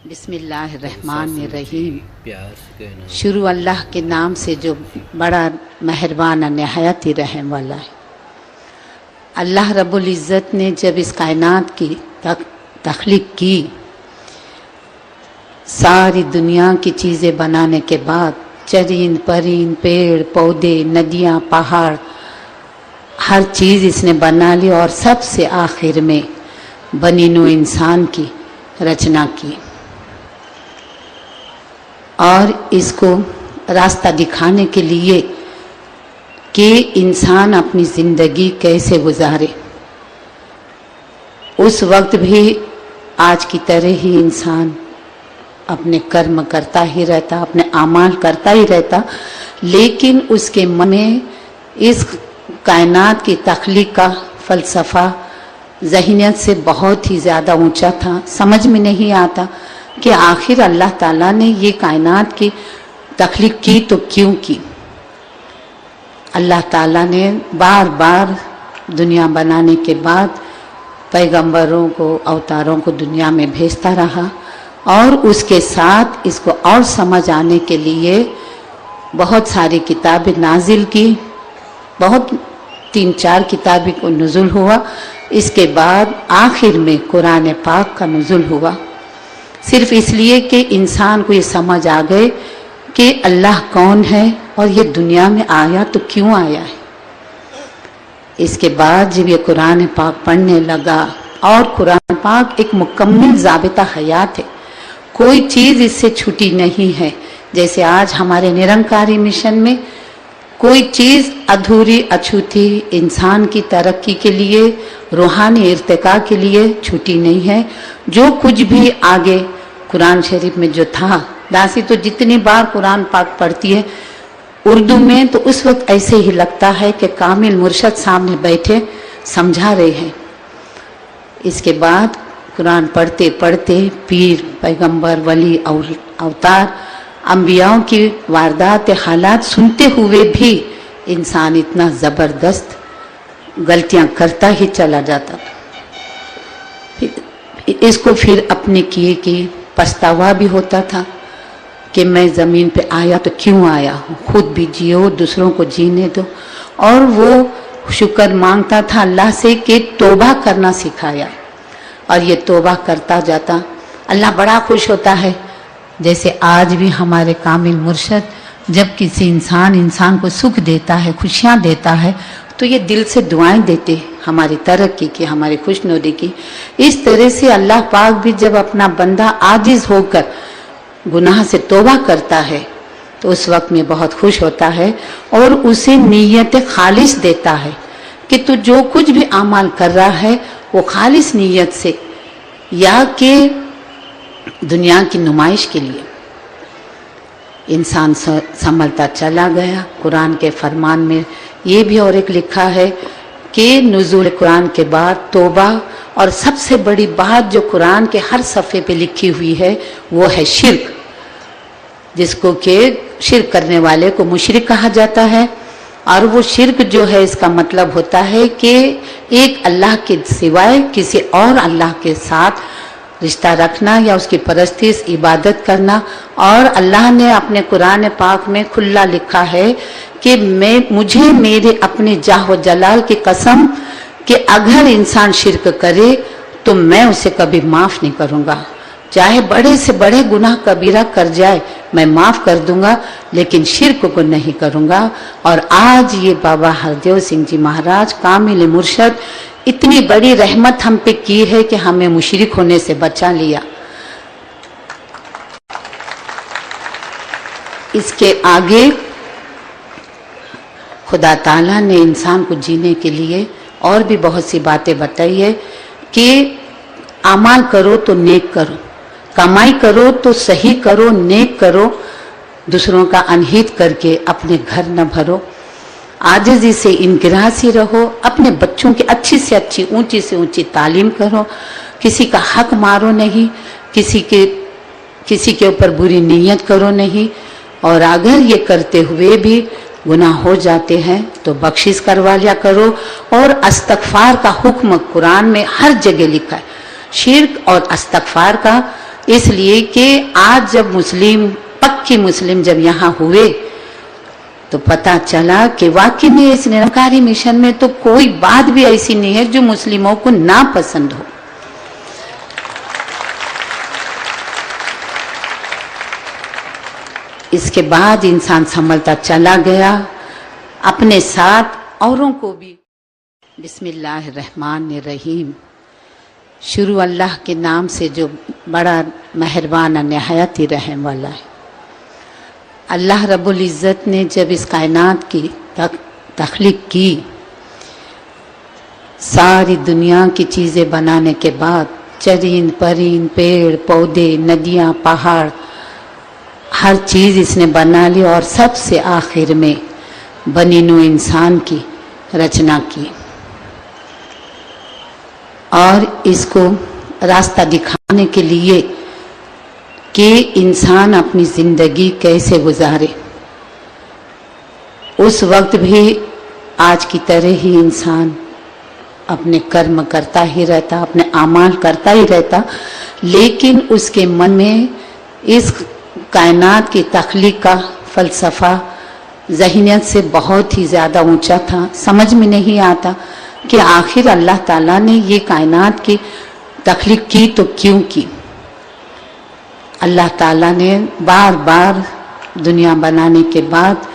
बिस्मिल्लाहिर्रहमानिर्रहीम। शुरू अल्लाह के नाम से जो बड़ा मेहरबान नहायत ही रहम वाला है। अल्लाह रब्बुल इज़्ज़त ने जब इस कायनात की तख्लीक की, सारी दुनिया की चीज़ें बनाने के बाद चरिंद परिंद पेड़ पौधे नदियाँ पहाड़ हर चीज़ इसने बना ली और सबसे आखिर में बनी नू इंसान की रचना की और इसको रास्ता दिखाने के लिए कि इंसान अपनी ज़िंदगी कैसे गुजारे। उस वक्त भी आज की तरह ही इंसान अपने कर्म करता ही रहता, अपने आमाल करता ही रहता, लेकिन उसके मन में इस कायनात की तख्लीक का फ़लसफ़ा ज़हनियत से बहुत ही ज़्यादा ऊंचा था। समझ में नहीं आता कि आखिर अल्लाह ताला ने ये कायनात की तख्लीक की तो क्यों की। अल्लाह ताला ने बार बार दुनिया बनाने के बाद पैगंबरों को अवतारों को दुनिया में भेजता रहा और उसके साथ इसको और समझ आने के लिए बहुत सारी किताबें नाजिल की, बहुत 3-4 किताबें को नुज़ुल हुआ। इसके बाद आखिर में कुरान पाक का नुज़ुल हुआ, सिर्फ इसलिए कि इंसान को ये समझ आ गए कि अल्लाह कौन है और ये दुनिया में आया तो क्यों आया है। इसके बाद जब ये कुरान पाक पढ़ने लगा, और कुरान पाक एक मुकम्मल ज़ाबिता हयात है, कोई चीज़ इससे छूटी नहीं है। जैसे आज हमारे निरंकारी मिशन में कोई चीज़ अधूरी अछूती इंसान की तरक्की के लिए, रूहानी इर्तिका के लिए छूटी नहीं है। जो कुछ भी आगे कुरान शरीफ में जो था, दासी तो जितनी बार कुरान पाक पढ़ती है उर्दू में तो उस वक्त ऐसे ही लगता है कि कामिल मुर्शद सामने बैठे समझा रहे हैं। इसके बाद कुरान पढ़ते पढ़ते पीर पैगंबर वली और अवतार अंबियाओं की वारदात हालात सुनते हुए भी इंसान इतना ज़बरदस्त गलतियां करता ही चला जाता। इसको फिर अपने किए की पछतावा भी होता था कि मैं ज़मीन पे आया तो क्यों आया हूँ, खुद भी जियो दूसरों को जीने दो। और वो शुक्र मांगता था अल्लाह से कि तौबा करना सिखाया, और ये तौबा करता जाता। अल्लाह बड़ा खुश होता है। जैसे आज भी हमारे कामिल मुर्शद जब किसी इंसान को सुख देता है, खुशियाँ देता है, तो ये दिल से दुआएं देते हमारी तरक्की की, हमारी खुशनुदी की। इस तरह से अल्लाह पाक भी जब अपना बंदा आजिज होकर गुनाह से तौबा करता है तो उस वक्त में बहुत खुश होता है और उसे नीयत खालिस देता है कि तू जो कुछ भी अमाल कर रहा है वो खालिस नीयत से, या कि दुनिया की नुमाइश के लिए। इंसान संभलता चला गया। कुरान के फरमान में ये भी और एक लिखा है कि नुज़ूल कुरान के बाद तौबा, और सबसे बड़ी बात जो कुरान के हर सफ़े पे लिखी हुई है वो है शिर्क, जिसको कि शिर्क करने वाले को मुशरिक कहा जाता है। और वो शिर्क जो है इसका मतलब होता है कि एक अल्लाह के सिवाय किसी और अल्लाह के साथ रिश्ता रखना या उसकी परस्तिश इबादत करना। और अल्लाह ने अपने कुरान पाक में खुला लिखा है कि मुझे मेरे अपने जाह व जलाल की कसम कि अगर इंसान शिर्क करे तो मैं उसे कभी माफ़ नहीं करूँगा। चाहे बड़े से बड़े गुनाह कबीरा कर जाए मैं माफ़ कर दूंगा, लेकिन शिर्क को नहीं करूँगा। और आज ये बाबा हरदेव सिंह जी महाराज कामिल मुर्शद इतनी बड़ी रहमत हम पे की है कि हमें मुशरिक होने से बचा लिया। इसके आगे खुदा ताला ने इंसान को जीने के लिए और भी बहुत सी बातें बताई है कि अमाल करो तो नेक करो, कमाई करो तो सही करो, नेक करो, दूसरों का अनहित करके अपने घर न भरो, आजिज़ी से इनकिरासी रहो, अपने बच्चों की अच्छी से अच्छी ऊंची से ऊंची तालीम करो, किसी का हक मारो नहीं, किसी के ऊपर बुरी नीयत करो नहीं। और अगर ये करते हुए भी गुनाह हो जाते हैं तो बख्शिश करवा लिया करो। और इस्तग़फ़ार का हुक्म कुरान में हर जगह लिखा है। शिर्क और इस्तग़फ़ार का इसलिए कि आज जब मुस्लिम, पक्के मुस्लिम जब यहाँ हुए तो पता चला कि वाकई में इस निरंकारी मिशन में तो कोई बात भी ऐसी नहीं है जो मुस्लिमों को ना पसंद हो। इसके बाद इंसान संभलता चला गया, अपने साथ औरों को भी। बिस्मिल्लाहिर्रहमानिर्रहीम। शुरू अल्लाह के नाम से जो बड़ा मेहरबान और निहायत ही रहम वाला है। अल्लाह रब्बुल इज़्ज़त ने जब इस कायनात की तख्लीक की, सारी दुनिया की चीज़ें बनाने के बाद चरिंद परिंद, पेड़ पौधे, नदियाँ, पहाड़, हर चीज़ इसने बना ली और सबसे आखिर में बनी नू इंसान की रचना की और इसको रास्ता दिखाने के लिए कि इंसान अपनी ज़िंदगी कैसे गुजारे। उस वक्त भी आज की तरह ही इंसान अपने कर्म करता ही रहता, अपने आमाल करता ही रहता, लेकिन उसके मन में इस कायनात की तख्लीक का फ़लसफ़ा ज़हनियत से बहुत ही ज़्यादा ऊंचा था। समझ में नहीं आता कि आखिर अल्लाह ताला ने ये कायनात की तख्लीक की तो क्यों की। अल्लाह ताला ने बार बार दुनिया बनाने के बाद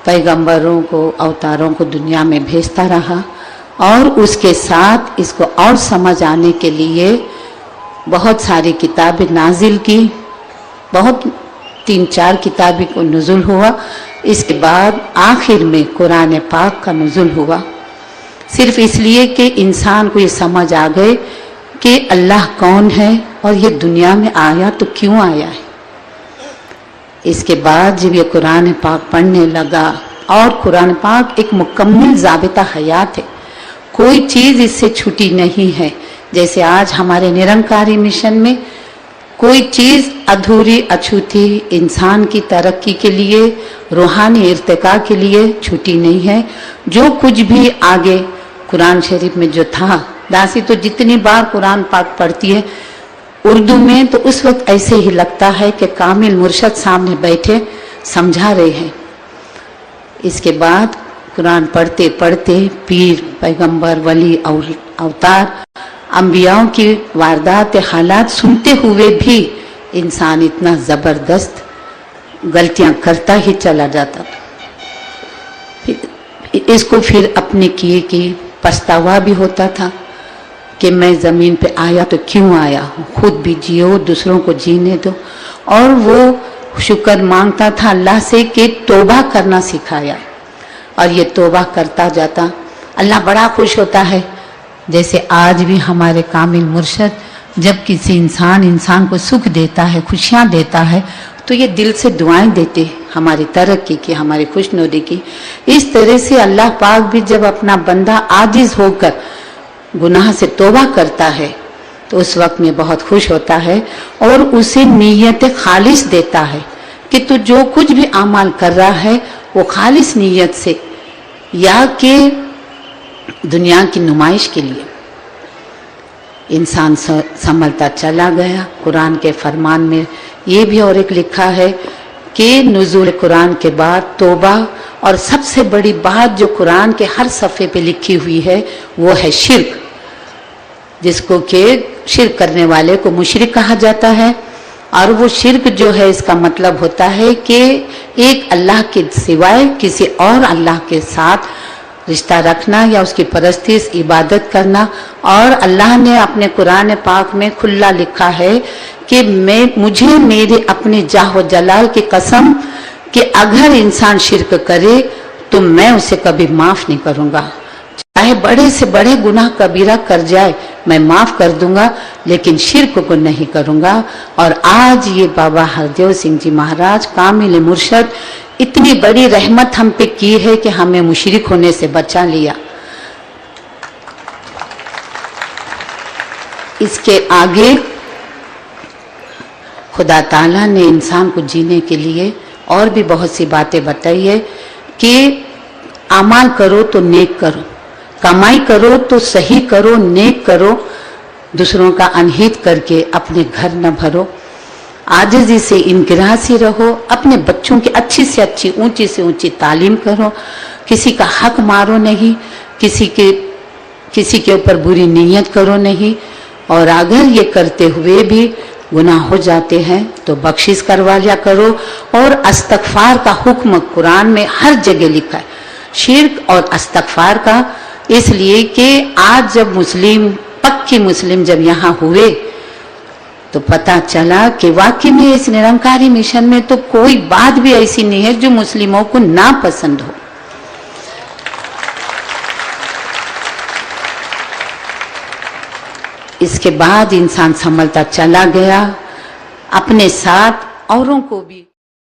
पैगंबरों को, अवतारों को दुनिया में भेजता रहा और उसके साथ इसको और समझ आने के लिए बहुत सारी किताबें नाजिल की, बहुत 3-4 किताबें को नुज़ुल हुआ। इसके बाद आखिर में कुरान पाक का नुज़ुल हुआ, सिर्फ इसलिए कि इंसान को ये समझ आ गए कि अल्लाह कौन है और ये दुनिया में आया तो क्यों आया है। इसके बाद जब ये कुरान पाक पढ़ने लगा, और कुरान पाक एक मुकम्मल ज़ाबिता हयात है, कोई चीज़ इससे छुटी नहीं है। जैसे आज हमारे निरंकारी मिशन में कोई चीज़ अधूरी अछूती इंसान की तरक्की के लिए, रूहानी इर्तिका के लिए छुटी नहीं है। जो कुछ भी आगे कुरान शरीफ में जो था, दासी तो जितनी बार कुरान पाक पढ़ती है उर्दू में तो उस वक्त ऐसे ही लगता है कि कामिल मुर्शद सामने बैठे समझा रहे हैं। इसके बाद कुरान पढ़ते पढ़ते पीर, पैगंबर, वली, अवतार, अंबियाओं की वारदात हालात सुनते हुए भी इंसान इतना ज़बरदस्त गलतियां करता ही चला जाता। इसको फिर अपने किए की पछतावा भी होता था कि मैं ज़मीन पे आया तो क्यों आया हूँ, खुद भी जियो, दूसरों को जीने दो। और वो शुक्र मांगता था अल्लाह से कि तौबा करना सिखाया, और ये तौबा करता जाता। अल्लाह बड़ा खुश होता है। जैसे आज भी हमारे कामिल मुर्शद जब किसी इंसान को सुख देता है, खुशियाँ देता है, तो ये दिल से दुआएं देते हमारी तरक्की की, हमारी खुशनुदी की। इस तरह से अल्लाह पाक भी जब अपना बंदा आजिज होकर गुनाह से तौबा करता है तो उस वक्त में बहुत खुश होता है और उसे नीयत खालिस देता है कि तू जो कुछ भी अमाल कर रहा है वो खालिस नीयत से, या कि दुनिया की नुमाइश के लिए। इंसान संभलता चला गया। कुरान के फरमान में ये भी और एक लिखा है कि नुज़ूल कुरान के बाद तौबा, और सबसे बड़ी बात जो कुरान के हर सफ़े पे लिखी हुई है वो है शिर्क, जिसको कि शिर्क करने वाले को मुशरिक कहा जाता है। और वो शिर्क जो है इसका मतलब होता है कि एक अल्लाह के सिवाय किसी और अल्लाह के साथ रिश्ता रखना या उसकी परस्तिश, इबादत करना। और अल्लाह ने अपने कुरान पाक में खुला लिखा है कि मुझे मेरे अपने जाह जलाल की कसम कि अगर इंसान शिर्क करे तो मैं उसे कभी माफ़ नहीं करूँगा। चाहे बड़े से बड़े गुनाह कबीरा कर जाए मैं माफ़ कर दूंगा, लेकिन शिर्क को नहीं करूँगा। और आज ये बाबा हरदेव सिंह जी महाराज कामिल मुर्शद इतनी बड़ी रहमत हम पे की है कि हमें मुशरिक होने से बचा लिया। इसके आगे खुदा ताला ने इंसान को जीने के लिए और भी बहुत सी बातें बताई है कि अमाल करो तो नेक करो, कमाई करो तो सही करो, नेक करो, दूसरों का अनहित करके अपने घर न भरो। आजिज़ी से इनकिरासी रहो, अपने बच्चों की अच्छी से अच्छी ऊंची से ऊंची तालीम करो, किसी का हक मारो नहीं, किसी के ऊपर बुरी नीयत करो नहीं, और अगर ये करते हुए भी गुनाह हो जाते हैं तो बख्शिश करवा लिया करो। और इस्तग़फ़ार का हुक्म कुरान में हर जगह लिखा है, शिर्क और इस्तग़फ़ार का, इसलिए कि आज जब मुस्लिम, पक्के मुस्लिम जब यहाँ हुए तो पता चला कि वाकई में इस निरंकारी मिशन में तो कोई बात भी ऐसी नहीं है जो मुस्लिमों को ना पसंद हो। इसके बाद इंसान संभलता चला गया, अपने साथ औरों को भी